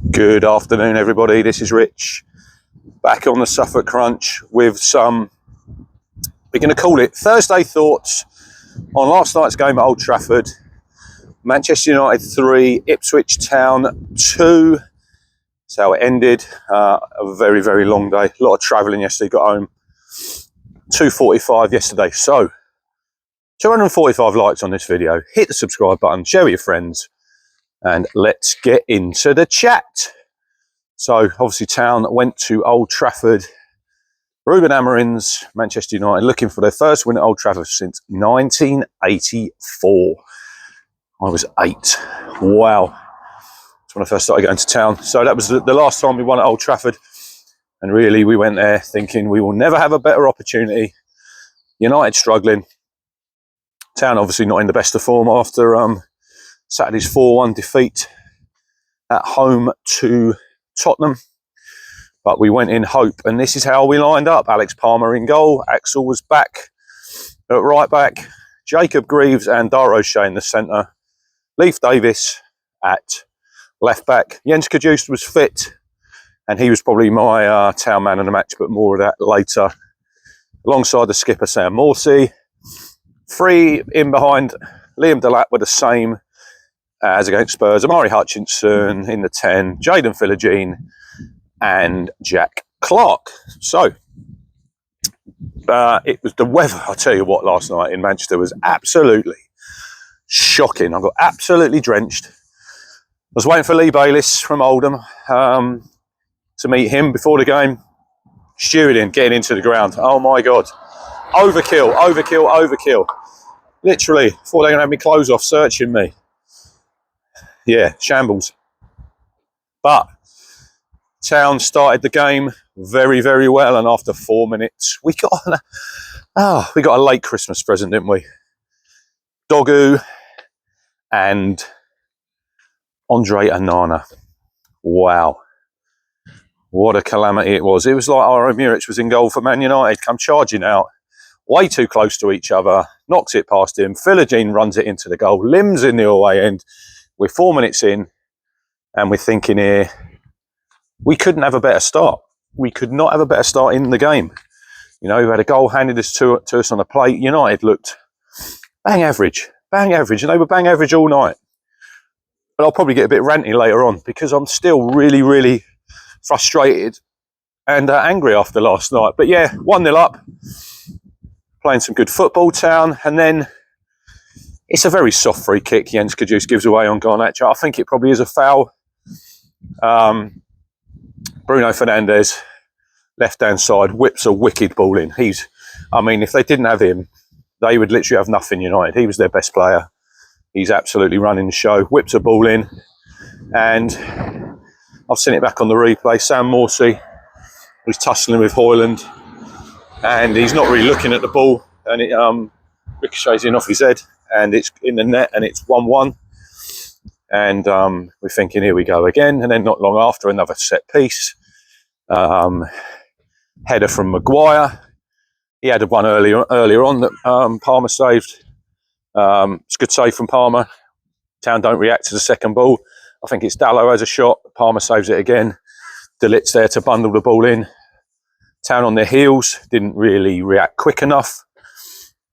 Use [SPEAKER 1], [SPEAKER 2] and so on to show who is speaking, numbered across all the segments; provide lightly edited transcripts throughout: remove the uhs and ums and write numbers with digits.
[SPEAKER 1] Good afternoon, everybody. This is Rich, back on the Suffolk Crunch with some, we're going to call it Thursday thoughts on last night's game at Old Trafford. Manchester United 3, Ipswich Town 2. That's how it ended. A very, very long day. A lot of travelling yesterday. Got home 2:45 yesterday. So 245 likes on this video. Hit the subscribe button, share with your friends, and let's get into the chat. So obviously Town went to Old Trafford. Ruben Amorim's Manchester United looking for their first win at Old Trafford since 1984. I was 8. Wow. That's when I first started going to Town. So that was the last time we won at Old Trafford. And really we went there thinking we will never have a better opportunity. United struggling. Town obviously not in the best of form after Saturday's 4-1 defeat at home to Tottenham. But we went in hope, and this is how we lined up. Alex Palmer in goal. Axel was back at right back. Jacob Greaves and Dar O'Shea in the centre. Leif Davis at left back. Jens Kajust was fit, and he was probably my Town man of the match, but more of that later. Alongside the skipper, Sam Morsey. 3 in behind. Liam Delap were the same as against Spurs. Amari Hutchinson in the 10. Jayden Philogene and Jack Clark. So, it was the weather, I'll tell you what, last night in Manchester was absolutely shocking. I got absolutely drenched. I was waiting for Lee Bayliss from Oldham to meet him before the game. Stewing in, getting into the ground. Oh my God. Overkill, overkill, overkill. Literally, thought they were going to have me clothes off searching me. Yeah, shambles. But Town started the game very, very well, and after 4 minutes, we got a late Christmas present, didn't we? Dogu and Andre Onana. Wow, what a calamity it was! It was like Aaron Muric was in goal for Man United, come charging out, way too close to each other, knocks it past him. Philogene runs it into the goal. Lim's in the away end. We're 4 minutes in, and we're thinking here, we couldn't have a better start. We could not have a better start in the game. You know, we had a goal handed to us on a plate. United looked bang average, and they were bang average all night. But I'll probably get a bit ranty later on because I'm still really, really frustrated and angry after last night. But yeah, 1-0 up, playing some good football, Town, and then it's a very soft free kick Jens Kajus gives away on Garnacho. I think it probably is a foul. Bruno Fernandes, left-hand side, whips a wicked ball in. I mean, if they didn't have him, they would literally have nothing, United. He was their best player. He's absolutely running the show. Whips a ball in. And I've seen it back on the replay. Sam Morsey was tussling with Hoyland. And he's not really looking at the ball. And it ricochets in off his head. And it's in the net, and it's 1-1. And we're thinking, here we go again. And then not long after, another set piece. Header from Maguire. He had one earlier on that Palmer saved. It's a good save from Palmer. Town don't react to the second ball. I think it's Dallow has a shot. Palmer saves it again. De Ligt's there to bundle the ball in. Town on their heels. Didn't really react quick enough.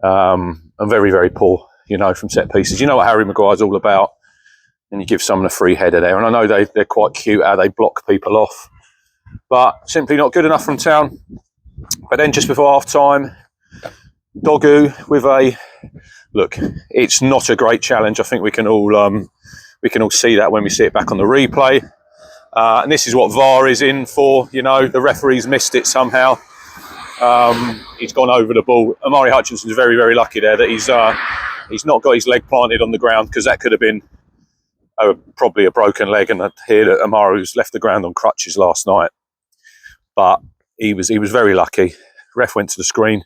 [SPEAKER 1] And very, very poor, you know, from set pieces. You know what Harry Maguire's all about. And you give someone a free header there. And I know they're quite cute how they block people off. But simply not good enough from Town. But then just before half-time, Dogu with a... Look, it's not a great challenge. I think we can all see that when we see it back on the replay. And this is what VAR is in for. You know, the referee's missed it somehow. He's gone over the ball. Amari Hutchinson's very, very lucky there that he's not got his leg planted on the ground, because that could have been probably a broken leg. And I hear that Amaru's left the ground on crutches last night. But he was very lucky. Ref went to the screen.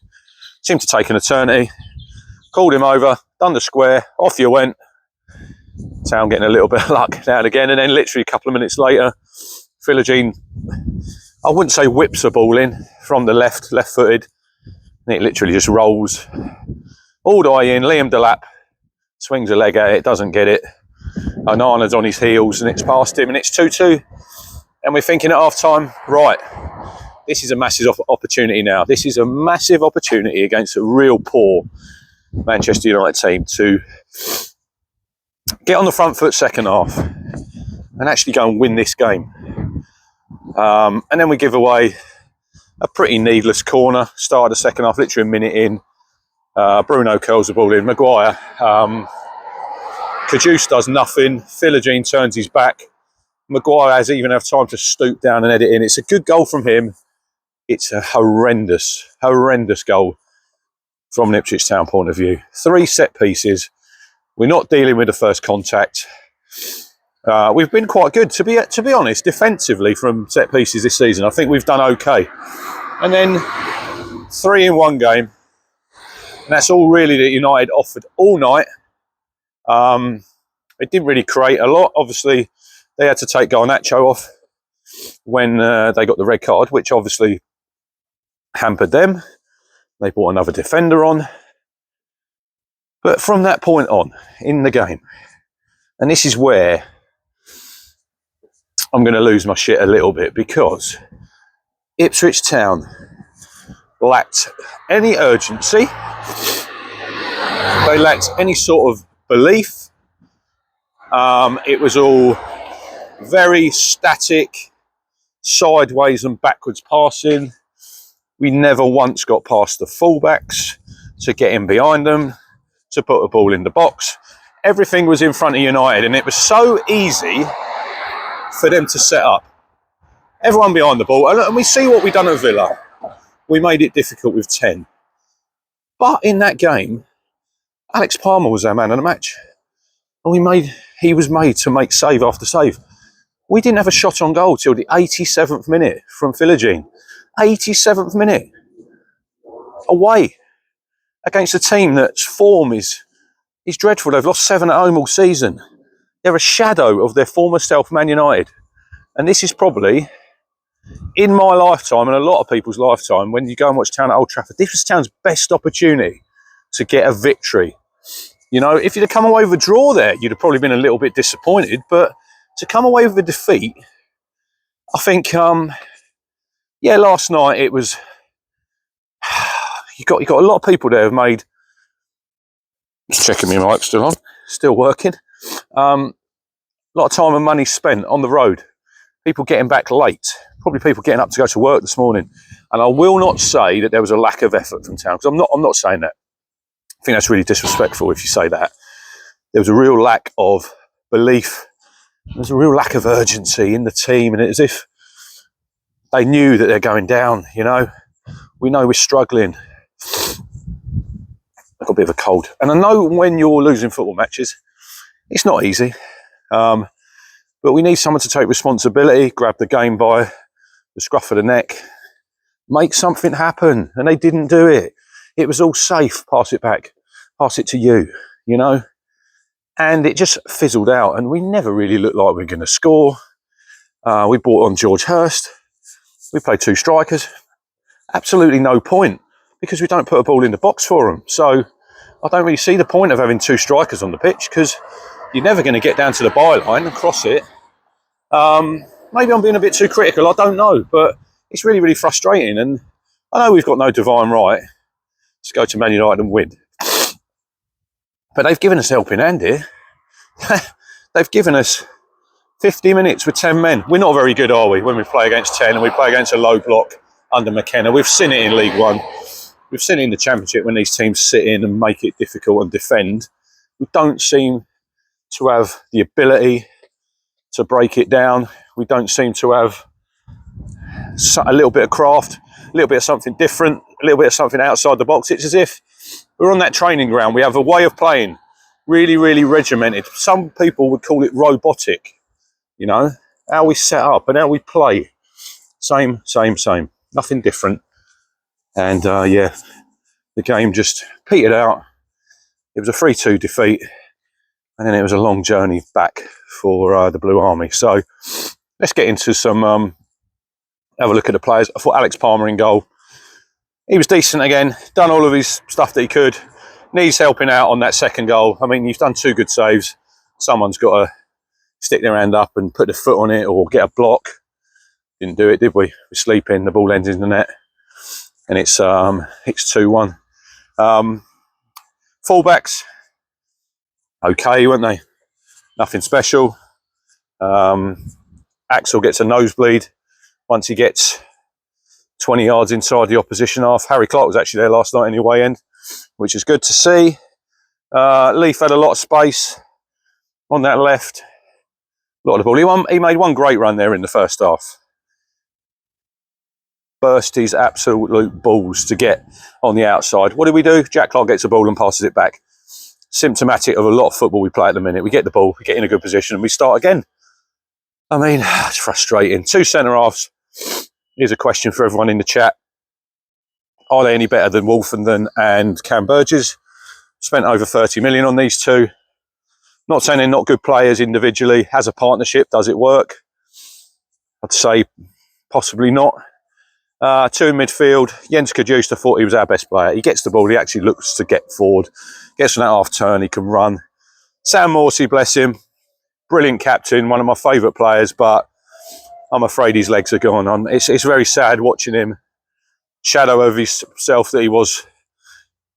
[SPEAKER 1] Seemed to take an eternity. Called him over, done the square, off you went. Town getting a little bit of luck now and again. And then literally a couple of minutes later, Philogene, I wouldn't say whips a ball in from the left-footed. And it literally just rolls all the way in. Liam Delap swings a leg at it, doesn't get it. Onana's on his heels and it's past him, and it's 2-2. And we're thinking at half time, right, this is a massive opportunity now. This is a massive opportunity against a real poor Manchester United team to get on the front foot second half and actually go and win this game. And then we give away a pretty needless corner, start of the second half, literally a minute in. Bruno curls the ball in. Maguire, Kajus does nothing. Philogene turns his back. Maguire has even have time to stoop down and edit in. It's a good goal from him. It's a horrendous goal from an Ipswich Town point of view. 3 set pieces. We're not dealing with the first contact. We've been quite good, to be honest, defensively from set pieces this season. I think we've done okay. And then 3 in one game. And that's all really that United offered all night. It didn't really create a lot. Obviously, they had to take Garnacho off when they got the red card, which obviously hampered them. They brought another defender on. But from that point on in the game, and this is where I'm going to lose my shit a little bit, because Ipswich Town lacked any urgency. They lacked any sort of belief. It was all very static, sideways and backwards passing. We never once got past the fullbacks to get in behind them, to put a ball in the box. Everything was in front of United, and it was so easy for them to set up. Everyone behind the ball, and we see what we've done at Villa. We made it difficult with 10. But in that game, Alex Palmer was our man of the match. And he was made to make save after save. We didn't have a shot on goal till the 87th minute from Philogene. 87th minute. Away. Against a team that's form is dreadful. They've lost 7 at home all season. They're a shadow of their former self, Man United. And this is probably, in my lifetime and a lot of people's lifetime, when you go and watch Town at Old Trafford, this was Town's best opportunity to get a victory. You know, if you'd have come away with a draw there, you'd have probably been a little bit disappointed. But to come away with a defeat, I think, last night it was. You got a lot of people there who've made. Just checking my mic still on, still working. A lot of time and money spent on the road. People getting back late. Probably people getting up to go to work this morning. And I will not say that there was a lack of effort from Town, because I'm not saying that. I think that's really disrespectful if you say that. There was a real lack of belief. There was a real lack of urgency in the team, and it's as if they knew that they're going down, you know. We know we're struggling. I've got a bit of a cold. And I know when you're losing football matches, it's not easy. But we need someone to take responsibility, grab the game by the scruff of the neck, make something happen. And they didn't do it. It was all safe, pass it back, pass it to you, you know. And it just fizzled out, and we never really looked like we were going to score. We brought on George Hurst. We played 2 strikers. Absolutely no point, because we don't put a ball in the box for them. So I don't really see the point of having 2 strikers on the pitch, because you're never going to get down to the byline and cross it. Maybe I'm being a bit too critical, I don't know. But it's really, really frustrating. And I know we've got no divine right to go to Man United and win. But they've given us a helping hand here. They've given us 50 minutes with 10 men. We're not very good, are we, when we play against 10 and we play against a low block under McKenna? We've seen it in League One. We've seen it in the Championship when these teams sit in and make it difficult and defend. We don't seem to have the ability to break it down. We don't seem to have a little bit of craft, a little bit of something different, a little bit of something outside the box. It's as if we're on that training ground. We have a way of playing, really, really regimented. Some people would call it robotic, you know, how we set up and how we play. Same. Nothing different. And the game just petered out. It was a 3-2 defeat. And then it was a long journey back for the Blue Army. So let's get into some, have a look at the players. I thought Alex Palmer in goal. He was decent again, done all of his stuff that he could. Needs helping out on that second goal. I mean, he's done 2 good saves. Someone's got to stick their hand up and put their foot on it or get a block. Didn't do it, did we? We sleep in, the ball ends in the net, and it's 2-1. Fullbacks, okay, weren't they? Nothing special. Axel gets a nosebleed once he gets 20 yards inside the opposition half. Harry Clark was actually there last night in the away end, which is good to see. Leaf had a lot of space on that left. A lot of the ball. He made one great run there in the first half. Burst his absolute balls to get on the outside. What do we do? Jack Clark gets the ball and passes it back. Symptomatic of a lot of football we play at the minute. We get the ball, we get in a good position, and we start again. I mean, it's frustrating. 2 centre-halves. Here's a question for everyone in the chat. Are they any better than Wolfenden and Cam Burgess? Spent over 30 million on these two. Not saying they're not good players individually. As a partnership, does it work? I'd say possibly not. 2 in midfield. Jens Kajusta thought he was our best player. He gets the ball. He actually looks to get forward. Gets on that half turn. He can run. Sam Morsey, bless him. Brilliant captain. One of my favourite players, but I'm afraid his legs are gone. It's very sad watching him shadow over himself that he was.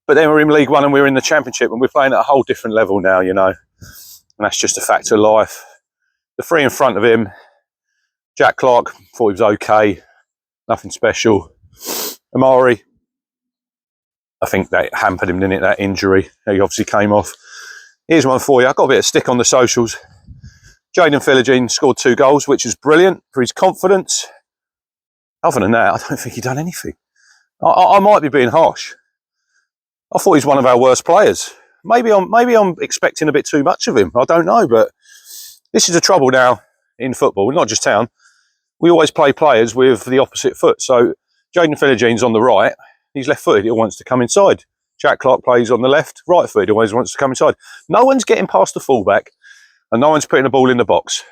[SPEAKER 1] But then we're in League One and we're in the Championship and we're playing at a whole different level now, you know. And that's just a fact of life. The 3 in front of him, Jack Clark, thought he was okay. Nothing special. Amari, I think that hampered him, didn't it, that injury? He obviously came off. Here's one for you. I got a bit of stick on the socials. Jaden Philogene scored 2 goals, which is brilliant for his confidence. Other than that, I don't think he done anything. I might be being harsh. I thought he's one of our worst players. Maybe I'm expecting a bit too much of him. I don't know, but this is the trouble now in football, not just town. We always play players with the opposite foot. So Jaden Philogene's on the right. He's left-footed. He wants to come inside. Jack Clark plays on the left, right-footed. He always wants to come inside. No one's getting past the fullback, and no one's putting the ball in the box.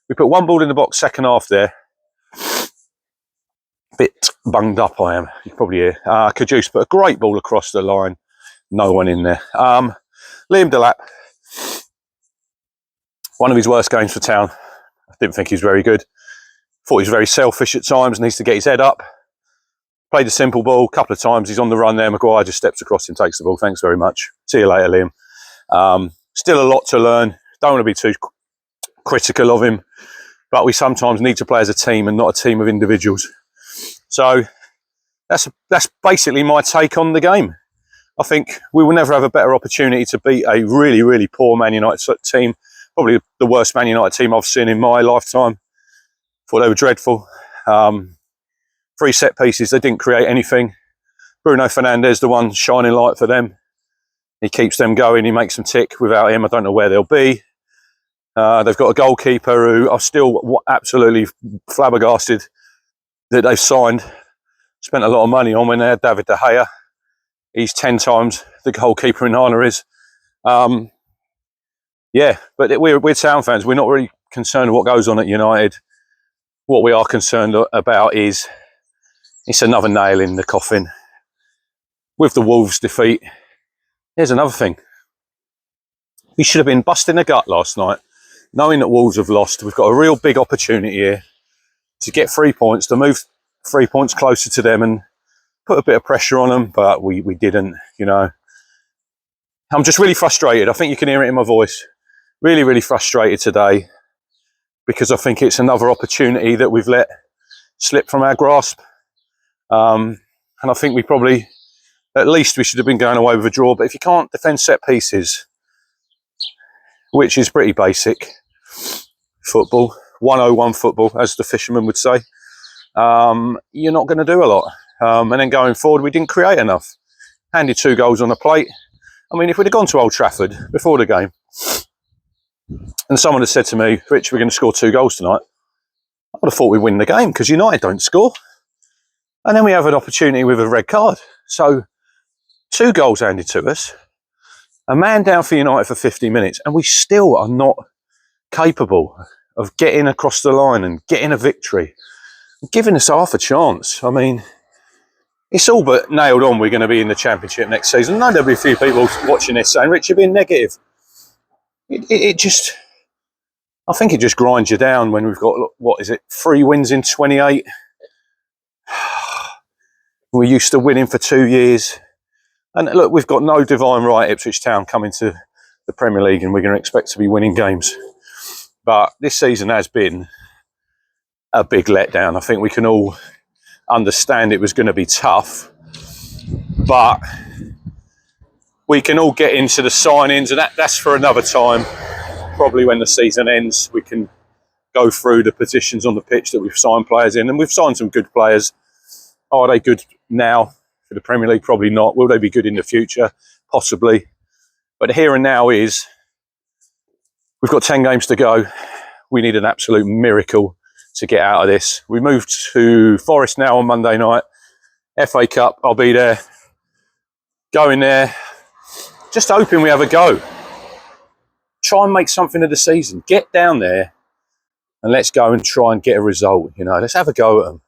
[SPEAKER 1] We put 1 ball in the box second half there. Bit bunged up I am. You can probably hear. Kajus put a great ball across the line. No one in there. Liam Delap. One of his worst games for town. I didn't think he was very good. Thought he was very selfish at times. Needs to get his head up. Played a simple ball. A couple of times he's on the run there. Maguire just steps across and takes the ball. Thanks very much. See you later, Liam. Still a lot to learn. Don't want to be too critical of him. But we sometimes need to play as a team and not a team of individuals. So that's basically my take on the game. I think we will never have a better opportunity to beat a really, really poor Man United team. Probably the worst Man United team I've seen in my lifetime. Thought they were dreadful. 3 set pieces, they didn't create anything. Bruno Fernandes, the one shining light for them. He keeps them going, he makes them tick. Without him, I don't know where they'll be. They've got a goalkeeper who I'm still absolutely flabbergasted that they've signed. Spent a lot of money on when they had David De Gea. He's 10 times the goalkeeper in Hana is. Yeah, but we're Town fans. We're not really concerned with what goes on at United. What we are concerned about is it's another nail in the coffin. With the Wolves defeat, here's another thing. We should have been busting the gut last night, knowing that Wolves have lost. We've got a real big opportunity here to get 3 points, to move 3 points closer to them and put a bit of pressure on them, but we didn't, you know. I'm just really frustrated. I think you can hear it in my voice. Really, really frustrated today because I think it's another opportunity that we've let slip from our grasp. And I think we probably, at least we should have been going away with a draw. But if you can't defend set pieces, which is pretty basic football, 101 football, as the fisherman would say, you're not going to do a lot. And then going forward, we didn't create enough. Handed 2 goals on the plate. I mean, if we'd have gone to Old Trafford before the game and someone had said to me, Rich, we're going to score 2 goals tonight, I would have thought we'd win the game because United don't score. And then we have an opportunity with a red card. So 2 goals handed to us, a man down for United for 50 minutes, and we still are not capable of getting across the line and getting a victory, giving us half a chance. I mean, it's all but nailed on we're going to be in the Championship next season. I know there'll be a few people watching this saying, Rich, you're being negative. It just, I think it just grinds you down when we've got, what is it, 3 wins in 28. We're used to winning for 2 years. And look, we've got no divine right, Ipswich Town, coming to the Premier League, and we're going to expect to be winning games. But this season has been a big letdown. I think we can all understand it was going to be tough, but we can all get into the signings, and that's for another time. Probably when the season ends, we can go through the positions on the pitch that we've signed players in, and we've signed some good players. Are they good now for the Premier League? Probably not. Will they be good in the future? Possibly. But the here and now is, we've got 10 games to go. We need an absolute miracle to get out of this. We moved to Forest now on Monday night. FA Cup, I'll be there. Going there, just hoping we have a go. Try and make something of the season. Get down there and let's go and try and get a result. You know, let's have a go at them.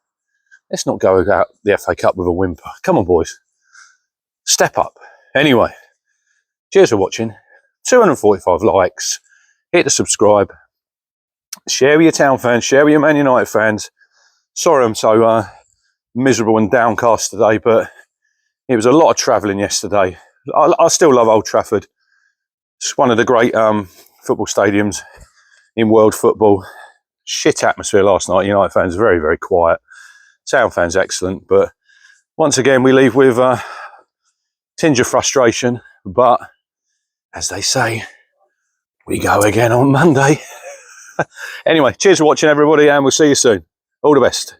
[SPEAKER 1] Let's not go out the FA Cup with a whimper. Come on, boys. Step up. Anyway, cheers for watching. 245 likes. Hit the subscribe. Share with your Town fans. Share with your Man United fans. Sorry I'm so miserable and downcast today, but it was a lot of travelling yesterday. I still love Old Trafford. It's one of the great football stadiums in world football. Shit atmosphere last night. United fans very, very quiet. Town fans excellent. But once again, we leave with a tinge of frustration. But as they say, we go again on Monday. Anyway, cheers for watching, everybody, and we'll see you soon. All the best.